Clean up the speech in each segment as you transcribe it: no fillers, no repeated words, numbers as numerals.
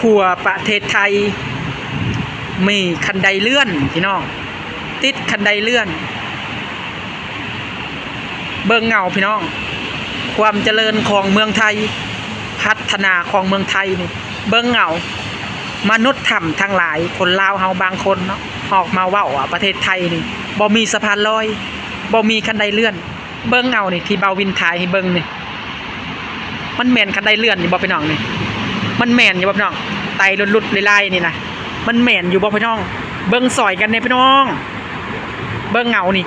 ขัวประเทศไทยมีคันไดเลื่อนพี่น้องติดคันไดเลื่อนเบิ่งเงาพี่น้องความเจริญของเมืองไทยพัฒนาของเมืองไทยนี่เบิ่งเงามนุษย์ถ้ำทั้งหลายคนลาวเฮาบางคนเนาะออกมาเว้าว่าประเทศไทยนี่บ่มีสะพานลอยบ่มีคันไดเลื่อนเบิ่งเงานี่ที่เบาวินถ่ายให้เบิ่งนี่มันแม่นคันไดเลื่อนนี่บ่พี่น้องนี่มันแม่นอยู่บ่พี่น้องไตลุดๆลายๆนี่นะมันแม่นอยู่บ่พี่น้องเบิ่งซอยกันเนี่ยพี่น้องเบิ่งเงานี่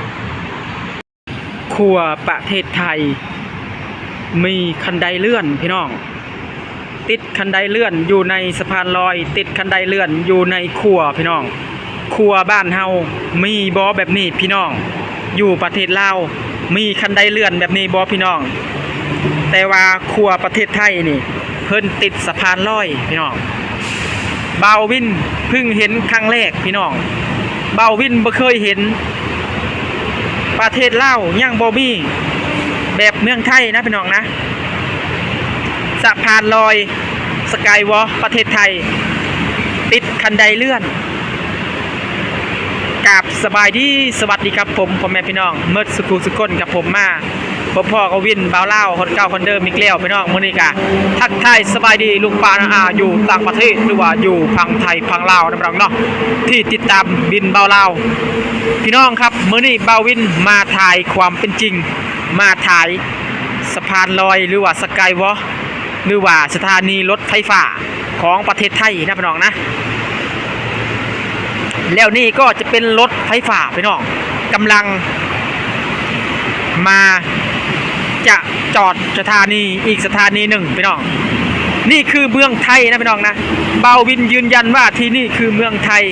ขัวประเทศไทยมีคันไดเลื่อนพี่น้องติดคันไดเลื่อนอยู่ในสะพานลอยติดคันไดเลื่อนอยู่ในขัวพี่น้องขัวบ้านเฮามีบ่แบบนี้พี่น้องอยู่ประเทศลาวมีคันไดเลื่อนแบบนี้บ่พี่น้องแต่ว่าขัวประเทศไทยนี่เพิ่นติดสะพานลอยพี่น้องเบาวินเพิ่งเห็นครั้งแรกพี่น้องเบาวินบ่เคยเห็นประเทศลาวยังบ่มีแบบเมืองไทยนะพี่น้องนะสะพานลอยสกายวอล์คประเทศไทยติดคันไดเลื่อนกับสบายดีสวัสดีครับผมพ่อแม่พี่น้องเมื่อสุกคนกับผมมาพ่อก็วินบ่าวเล่าคนเก่าคนเดิมอีกแล้วพี่น้องมื้อนี้ก็ทักทายสบายดีลุงปานาอยู่ต่างประเทศหรือว่าอยู่พังไทยพังลาวนะพี่น้องเนาะที่ติดตามวินบ่าวเล่าพี่น้องครับมื้อนี้บ่าววินมาถ่ายความเป็นจริงมาถ่ายสะพานลอยหรือว่าสกายวอล์คหรือว่าสถานีรถไฟฟ้าของประเทศไทยนะพี่น้องนะแล้วนี่ก็จะเป็นรถไฟฟ้าพี่น้องกำลังมาจะจอดสถานีอีกสถานีหนึ่งพี่น้องนี่คือเมืองไทยนะพี่น้องนะเบาวินยืนยันว่าที่นี่คือเมืองไทย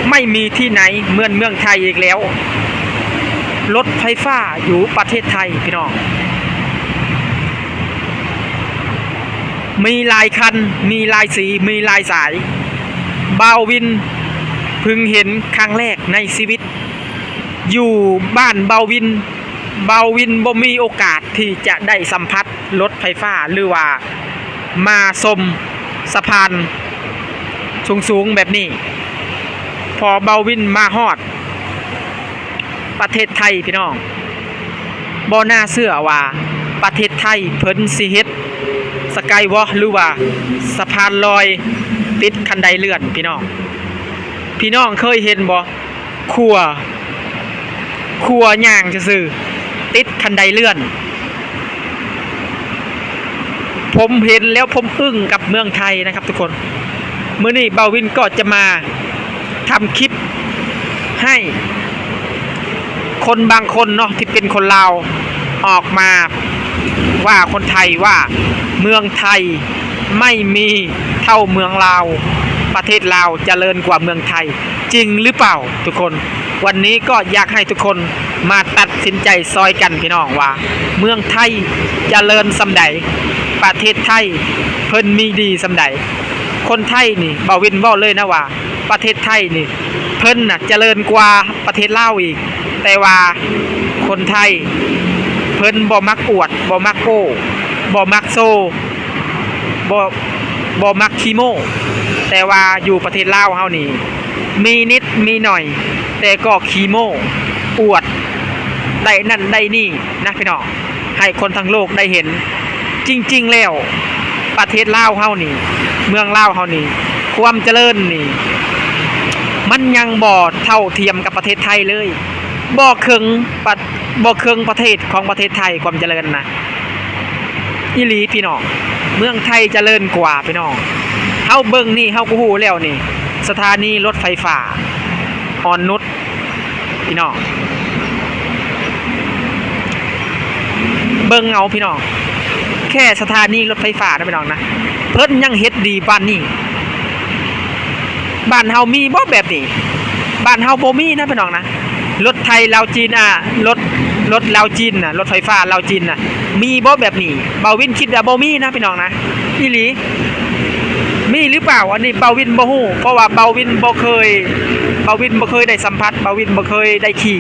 ไม่มีที่ไหนเหมือนเมืองไทยอีกแล้วรถไฟฟ้าอยู่ประเทศไทยพี่น้องมีหลายคันมีหลายสีมีหลายสายเบาวินเพิ่งเห็นครั้งแรกในชีวิตอยู่บ้านเบาวินบ่มีโอกาสที่จะได้สัมผัสรถไฟฟ้าหรือว่ามาชมสะพานสูงแบบนี้พอเบาวินมาฮอดประเทศไทยพี่น้องบ่น่าเชื่อว่าประเทศไทยเพิ่นสิเฮ็ดสกายวอล์คหรือว่าสะพานลอยติดคันไดเลื่อนพี่น้องเคยเห็นบ่ขัวย่างซื่อติดคันไดเลื่อนผมเห็นแล้วผมอึ้งกับเมืองไทยนะครับทุกคนมื้อนี้เบาวินก็จะมาทำคลิปให้คนบางคนเนาะที่เป็นคนลาวออกมาว่าคนไทยว่าเมืองไทยไม่มีเท่าเมืองลาวประเทศลาวเจริญกว่าเมืองไทยจริงหรือเปล่าทุกคนวันนี้ก็อยากให้ทุกคนมาตัดสินใจซอยกันพี่น้องว่าเมืองไทยเจริญสำใดประเทศไทยเพิ่นมีดีสำใดคนไทยนี่เบาวินเว้าเลยนะว่าประเทศไทยนี่เพิ่นน่ะเจริญกว่าประเทศลาวอีกแต่ว่าคนไทยเพิ่นบ่มักอวดบ่มักโก้บ่มักโซบ่มักคีโมแต่ว่าอยู่ประเทศลาวเฮานี่มีนิดมีหน่อยแต่ก็คีโมอวดได้นั่นได้นี่นะพี่น้องให้คนทั้งโลกได้เห็นจริงๆแล้วประเทศลาวเฮานี่เมืองลาวเฮานี่ความเจริญนี่มันยังบ่เท่าเทียมกับประเทศไทยเลยบ่ครึ่งประเทศของประเทศไทยความเจริญนะอีหลีพี่น้องเมืองไทยเจริญกว่าพี่น้องเฮาเบิ่งนี่เฮาก็ฮู้แล้วนี่สถานีรถไฟฟ้าอ่อนนุชพี่น้องเบิ่งเอาพี่น้องแค่สถานีรถไฟฟ้านะพี่น้องนะเพิ่นยังเฮ็ดดีบ้านนี้บ้านเฮามีบ่แบบนี้บ้านเฮาบ่มีนะพี่น้องนะรถไทยลาวจีนรถลาวจีนน่ะรถไฟฟ้าลาวจีนน่ะมีบ่แบบนี้เบาวินคิดว่าบ่มีนะพี่น้องนะอีหลีมีหรือเปล่าอันนี้เบาวินบ่ฮู้เพราะว่าเบาวินบ่เคยได้สัมผัสเบาวินบ่เคยได้ขี่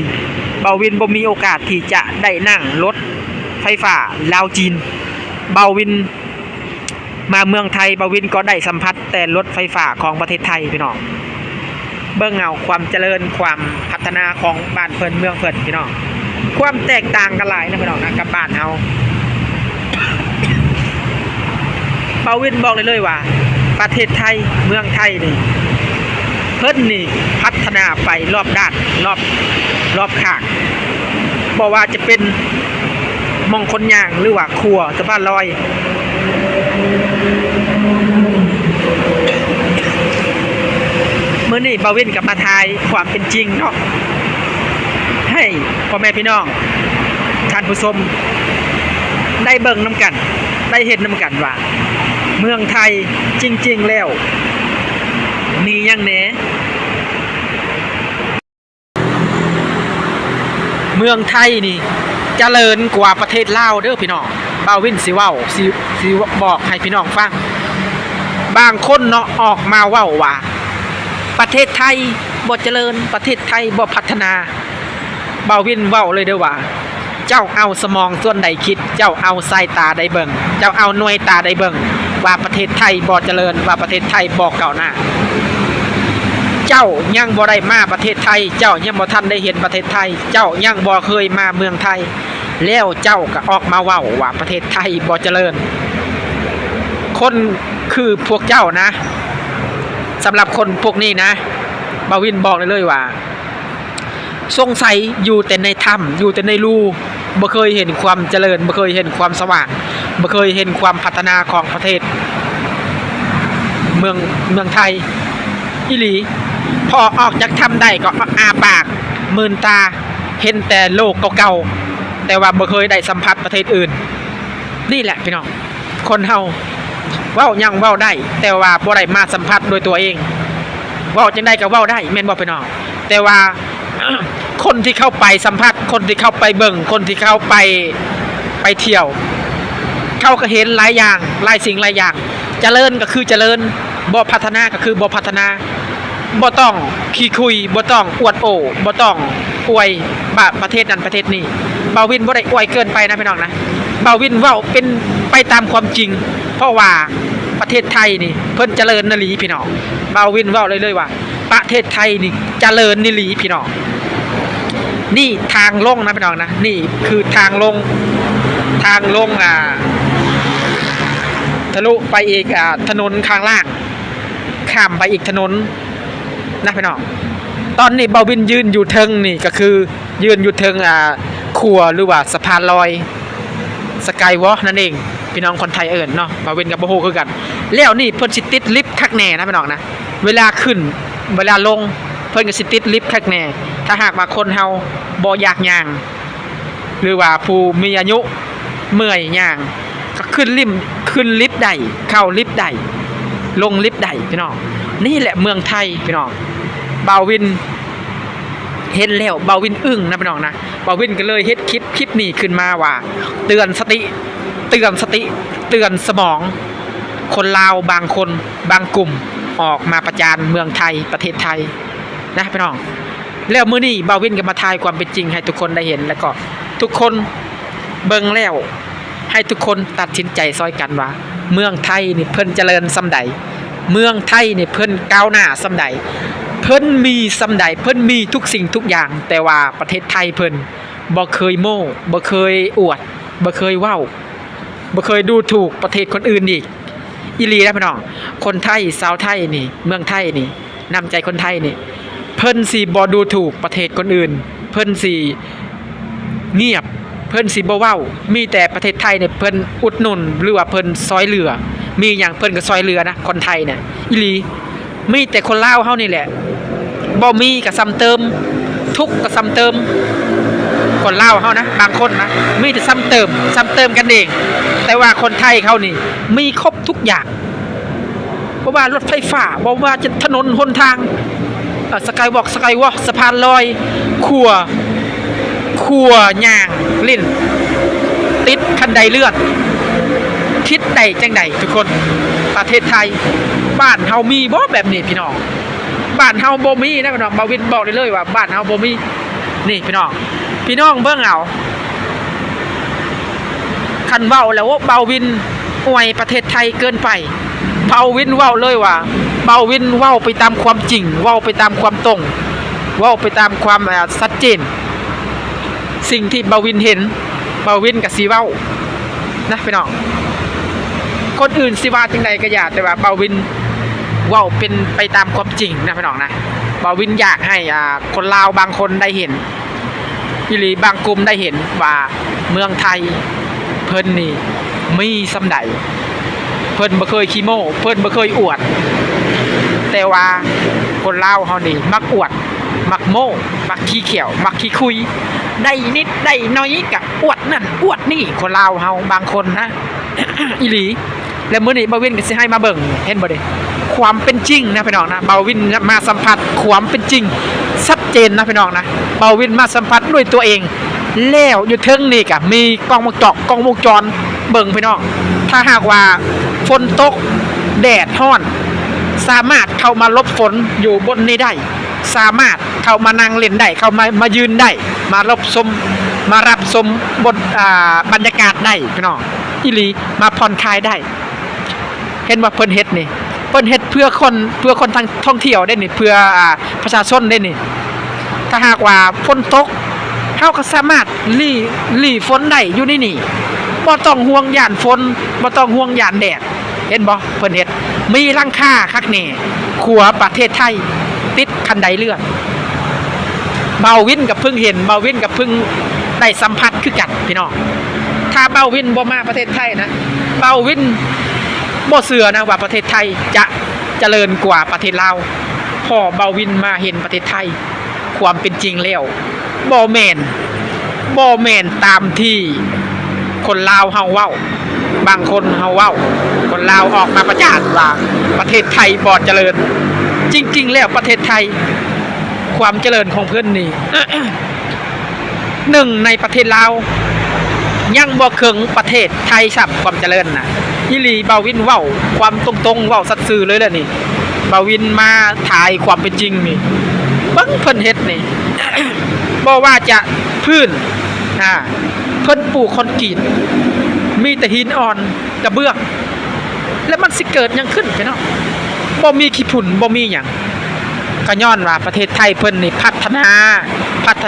เบาวินบ่มีโอกาสที่จะได้นั่งรถไฟฟ้าลาวจีนเบาวิน มาเมืองไทยบาวินก็ได้สัมผัสแต่รถไฟฟ้าของประเทศไทยพี่น้องเบิ่งเอาความเจริญความพัฒนาของบ้านเพิ่นเมืองเพิ่นพี่น้องความแตกต่างกันหลายนะพี่น้องนะกับบ้านเฮาบาวินบอกเลยว่าประเทศไทยเมืองไทยนี่เพิ่นนี่พัฒนาไปรอบด้านรอบข้างบ่ว่าจะเป็นมองคนย่างหรือว่าครัวสะพานลอยเมื่อนี่บาวินกับมาทายความเป็นจริงเนาะให้พ่อแม่พี่น้องท่านผู้ชมได้เบิ่งน้ำกันได้เห็นน้ำกันว่าเมืองไทยจริงๆแล้วมีอย่างแหนเมืองไทยนี่เจริญกว่าประเทศลาวเด้อพี่น้องบาวินสิเว้าสิบอกให้พี่น้องฟังบางคนเนาะออกมาเว้าว่าประเทศไทยบ่เจริญประเทศไทยบ่พัฒนาบาวินเว้าเลยเด้อว่าเจ้าเอาสมองส่วนใดคิดเจ้าเอาสายตาใดเบิ่งเจ้าเอาหน่วยตาใดเบิ่งว่าประเทศไทยบ่เจริญว่าประเทศไทยบ่ก้าวหน้าเจ้ายังบ่ได้มาประเทศไทยเจ้ายังบ่ทันได้เห็นประเทศไทยเจ้ายังบ่เคยมาเมืองไทยแล้วเจ้าก็ออกมาเว้าว่าประเทศไทยบ่เจริญคนคือพวกเจ้านะสำหรับคนพวกนี้นะบาวินบอกเลยว่าสงสัยอยู่แต่ในถ้ำอยู่แต่ในรูบ่เคยเห็นความเจริญบ่เคยเห็นความสว่างบ่เคยเห็นความพัฒนาของประเทศเมืองไทยอีหลีพอออกจากถ้ำได้ก็อาปากมื่นตาเห็นแต่โลกเก่าๆแต่ว่าบ่เคยได้สัมผัสประเทศอื่นนี่แหละพี่น้องคนเฮาเว้ายังเว้าได้แต่ว่าบ่ได้มาสัมผัสโดยตัวเองเว้าจังได๋ก็เว้าได้แม่นบ่พี่น้องแต่ว่า คนที่เข้าไปสัมผัสคนที่เข้าไปเบิ่งคนที่เข้าไปเที่ยวเขาก็เห็นหลายอย่างหลายสิ่งหลายอย่างเจริญก็คือเจริญบ่พัฒนาก็คือบ่พัฒนาบ่ต้องขี้คุยบ่ต้องอวดโอ้บ่ต้องอวยประเทศนั้นประเทศนี้บาวินบ่ได้อวยเกินไปนะพี่น้องนะบาวินเว้าเป็นไปตามความจริงเพราะว่าประเทศไทยนี่เพิ่นเจริญนลีพี่น้องบาวินเว้าเลยว่าประเทศไทยนี่เจริญนิลีพี่น้องนี่ทางลงนะพี่น้องนะนี่คือทางลงทะลุไปอีกถนนข้างล่างข้ามไปอีกถนนนะพี่น้องตอนนี้บาวินยืนอยู่เทิงนี่ก็คือยืนอยู่เทิงขัวหรือว่าสะพานลอยสกายวอล์กนั่นเองพี่น้องคนไทยเอิ้นเนาะบาวินกับบ่ฮู้คือกันแล้วนี่เพิ่นสิติดลิฟต์คักแน่นะพี่น้องนะเวลาขึ้นเวลาลงเพิ่นก็สิติดลิฟต์คักแน่ถ้าหากว่าคนเฮาบ่อยากย่างหรือว่าผู้มีอายุเมื่อยย่างก็ขึ้นลิฟต์ได้เข้าลิฟต์ได้ลงลิฟต์ได้พี่น้องนี่แหละเมืองไทยพี่น้องบาวินเห็นแล้วบาวินอึ้งนะพี่น้องนะบาวินก็เลยเฮ็ดคลิปนี้ขึ้นมาว่าเตือนสติเตือนสมองคนลาวบางคนบางกลุ่มออกมาประจานเมืองไทยประเทศไทยนะพี่น้องแล้วมื้อนี้บาวินก็มาทายความเป็นจริงให้ทุกคนได้เห็นแล้วก็ทุกคนเบิ่งแล้วให้ทุกคนตัดสินใจซอยกันว่าเมืองไทยนี่เพิ่นเจริญส่ำใดเมืองไทยนี่เพิ่นก้าวหน้าส่ำใดเพิ่นมีส่ำใดเพิ่นมีทุกสิ่งทุกอย่างแต่ว่าประเทศไทยเพิ่นบ่เคยโม้บ่เคยอวดบ่เคยเว้าบ่เคยดูถูกประเทศคนอื่นอีกอีหลีนะพี่น้องคนไทยชาวไทยนี่เมืองไทยนี่นำใจคนไทยนี่เพิ่นสิบ่ดูถูกประเทศคนอื่นเพิ่นสิเงียบเพิ่นสิบ่เว้ามีแต่ประเทศไทยเนี่ยเพิ่นอุดหนุนหรือว่าเพิ่นซอยเหลือมีหยังเพิ่นก็ซอยเหลือนะคนไทยเนี่ยอีหลีมีแต่คนลาวเฮานี่แหละบ่มีก็ซ้ำเติมทุกข์ก็ซ้ำเติมคนลาวเฮานะบางคนนะมีแต่ซ้ำเติมกันเองแต่ว่าคนไทยเขานี่มีครบทุกอย่างบ่ว่ารถไฟฟ้าบ่ว่าจะถนนหนทางสกายวอล์กสะพานลอยขัวย่างลิ้นติดคันไดเลื่อนคิดได้จังไดทุกคนประเทศไทยบ้านเฮามีบ่แบบนี้พี่น้องบ้านเฮาบ่มีนะพี่น้องบาวินบอกได้เลยว่าบ้านเฮาบ่มีนี่พี่น้องเบิ่งเอาคันเว้าแล้วว่าบาวิน อวยประเทศไทยเกินไปเบาวินเว้าเลยว่าเบาวินเว้าไปตามความจริงเว้าไปตามความตรงเว้าไปตามความชัดเจนสิ่งที่เบาวินเห็นเบาวินกับสีเว้านะพี่น้องคนอื่นสิว่าจังใดก็อย่าแต่ว่าเบาวินเว้าเป็นไปตามความจริงนะพี่น้องนะเบาวินอยากให้คนลาวบางคนได้เห็นอีหลีบางกลุ่มได้เห็นว่าเมืองไทยเพิ่นนี่มีสำใดเพิ่นบ่เคยขี้โม้เพิ่นบ่เคยอวดแต่ว่าคนลาวเฮานี่มักอวดมักโม้มักขี้เขียวมักขี้คุยได้นิดได้น้อยก็อวดนั่นอวดนี่คนลาวเฮาบางคนนะ อีหลีแล้วมื้อนี้เบาวินก็สิให้มาเบิ่งเห็นบ่เด้ความเป็นจริงนะพี่น้องนะเบาวินมาสัมผัสความเป็นจริงชัดเจนนะพี่น้องนะเบาวินมาสัมผัสด้วยตัวเองแล้วอยู่เทิงนี่ก็มีกล้องวงจรเบิ่งพี่น้องถ้าหากว่าฝนตกแดดร้อนสามารถเข้ามาลบฝนอยู่บนนี้ได้สามารถเข้ามานั่งเล่นได้เข้ามายืนได้มารับชมบนบรรยากาศได้พี่น้องอีหลีมาผ่อนคลายได้เห็นว่าเพิ่นเฮ็ดนี่เพิ่นเฮ็ดเพื่อคนทางท่องเที่ยวได้นี่เพื่อประชาชนได้นี่ถ้าหากว่าฝนตกเฮาก็สามารถหลีฝนได้อยู่ในนี่บ่ต้องห่วงย่านฝนบ่ต้องห่วงย่านแดดเห็นบ่เพิ่นเฮ็ดมีหลังคาคักแน่ขัวประเทศไทยติดคันไดเลื่อนเบาวินกับเพิ่งเห็นเบาวินกับเพิ่งได้สัมผัสคือกันพี่น้องถ้าเบาวินบ่มาประเทศไทยนะเบาวินบ่เชื่อนะว่าประเทศไทยจะเจริญกว่าประเทศลาวพอเบาวินมาเห็นประเทศไทยความเป็นจริงแล้วบ่แม่นตามที่คนลาวเฮาเว้าบางคนเฮาเว้าคนลาวออกมาประจานว่าประเทศไทยบ่เจริญจริงๆแล้วประเทศไทยความเจริญของเพิ่นนี่ หนึ่งในประเทศลาวยังบ่เคิงประเทศไทยซับความเจริญน่ะอีหลีเบาวินเว้าความตรงๆเว้าสัตย์ซื่อเลยแหละนี่เบาวินมาถ่ายความเป็นจริงนี่เบิ่งเพิ่นเฮ็ดนี่ บ่ว่าจะพื้นเพิ่นปลูกคอนกรีตมีแต่หินอ่อนกระเบื้องแล้วมันสิเกิดหยังขึ้นพี่น้องบ่มีขี้ฝุ่นบ่มีหยังก็ย้อนว่าประเทศไทยเพิ่นนี่พัฒ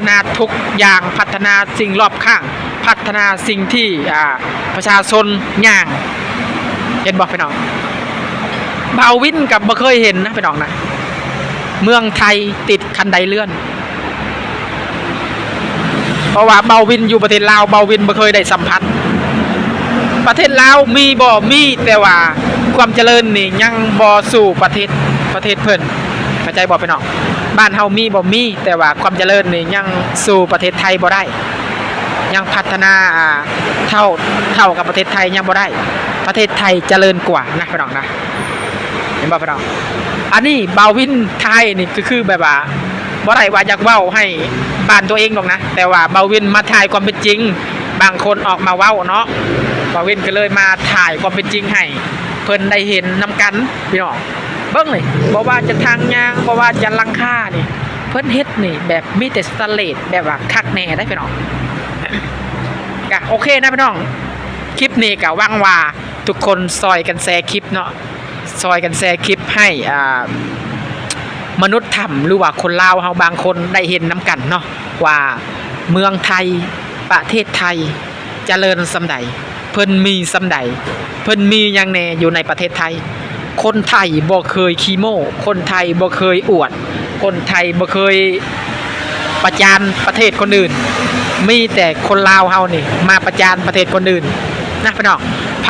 นาทุกอย่างพัฒนาสิ่งรอบข้างพัฒนาสิ่งที่ประชาชนย่างเห็นบ่พี่น้องเบาวินกับบ่เคยเห็นนะพี่น้องนะเมืองไทยติดคันไดเลื่อนเพราะว่าเบาวินอยู่ประเทศลาวเบาวินบ่เคยได้สัมผัสประเทศลาวมีบ่มีแต่ว่าความเจริญนี่ยังบ่สู่ประเทศเพิ่นเข้าใจบ่พี่น้องบ้านเฮามีบ่มีแต่ว่าความเจริญนี่ยังสู่ประเทศไทยบ่ได้ยังพัฒนาเท่ากับประเทศไทยยังบ่ได้ประเทศไทยเจริญกว่านะพี่น้องนะเห็นบ่พี่น้องอันนี้เบาวินไทยนี่คือแบบว่าบ่ได้ว่าอยากเว้าให้บ้านตัวเองหรอกนะแต่ว่าเบาวินมาถ่ายความเป็นจริงบางคนออกมาเว้าเนาะเบาวินก็เลยมาถ่ายความเป็นจริงให้เพิ่นได้เห็นนำกันพี่น้องเบิ่งเลยบ่ว่าจะทางยางบ่ว่าจะหลังคานี่เพิ่นเฮ็ดนี่แบบมีแต่สแตนเลสแบบว่าคักแน่ได้พี่น้องก็โอเคนะพี่น้องคลิปนี้ก็หวังว่าทุกคนซอยกันแชร์คลิปเนาะซอยกันแชร์คลิปให้มนุษย์ธรรมหรือว่าคนลาวเฮาบางคนได้เห็นน้ำกันเนาะว่าเมืองไทยประเทศไทยเจริญสำใดเพิ่นมีสำใดเพิ่นมีอย่างแน่อยู่ในประเทศไทยคนไทยบ่เคยขี้โม้คนไทยบ่เคยอวดคนไทยบ่เคยประจานประเทศคนอื่นมีแต่คนลาวเฮานี่มาประจานประเทศคนอื่นนะพี่น้องภ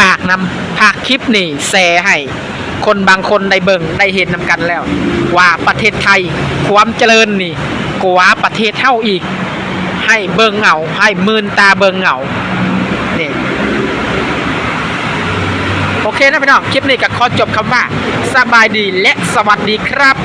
าคคลิปนี่แชร์ให้คนบางคนได้เบิ่งได้เห็นนำกันแล้วว่าประเทศไทยความเจริญนี่กว่าประเทศเฮาอีกให้เบิ่งเอาให้มื่นตาเบิ่งเอานี่โอเคนะพี่น้องคลิปนี้ก็ขอจบคำว่าสบายดีและสวัสดีครับ